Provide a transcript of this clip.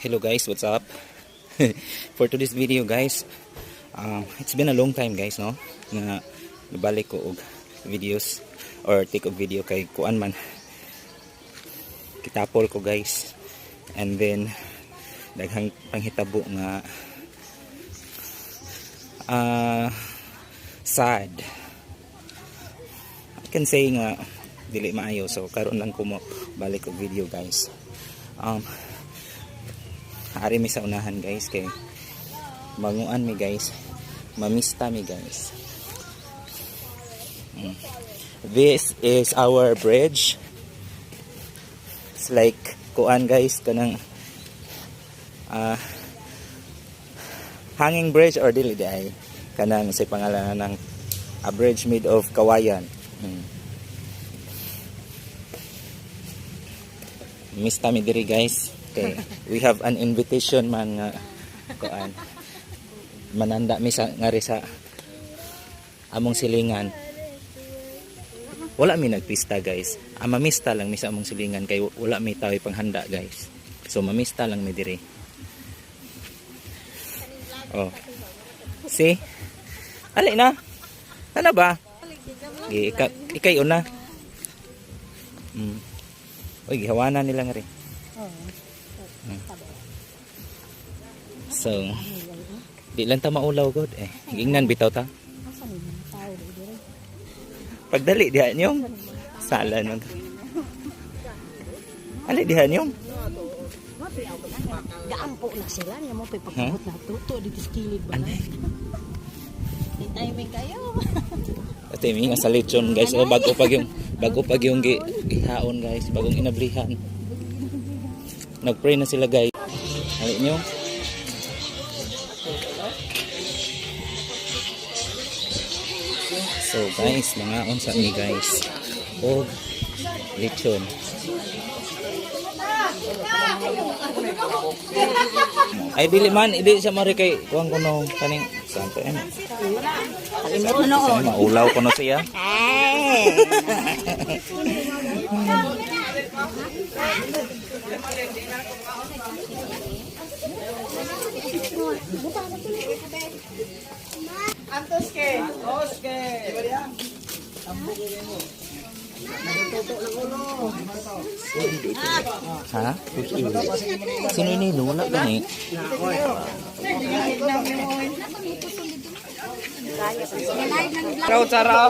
Hello guys, what's up? For today's video guys, it's been a long time guys, no? Na nabalik ko og videos or take og video kay kuan man. Kitapol ko guys. And then daghang panghitabo nga sad. I can say nga dili maayo, so karon lang ko mo balik og video guys. Ari mi sa unahan guys kay manguan mi guys, mamista mi guys. This is our bridge. It's like kuan guys, kanang hanging bridge or dili ay kanang say pangalan ng a bridge made of kawayan. Mista mi diri guys. Okay, we have an invitation man nga kuan. Mananda mi sa ngari sa among silingan. Wala mi nagpista guys. Mamista lang mi sa among silingan kay wala mi tawi panghanda guys. So mamista lang mi diri. Oh. See? Ali na. Ano ba? Ikay una. Uy, gihawanan nila nga rin. So, di lang ta maulaw god eh. Ingnan bitaw ta. Pagdali diha nyong sala nung. Ali diha nyong. Gaampo na sila niya mo pagpabot na tuto dito sa kilid ba. Di timing kayo. Timing nga sa lechon guys. O bago pag yung gihaon guys, bagong inablihan. Nagpray na sila guys. Ali nyo. So guys, mga unsa ni guys. O lechon. Ay dili man, dili siya mari kay kuang kuno kaning santo en. Maulaw kuno siya. Antoske, oske. Ha? Sino ini wala gani? Kau cara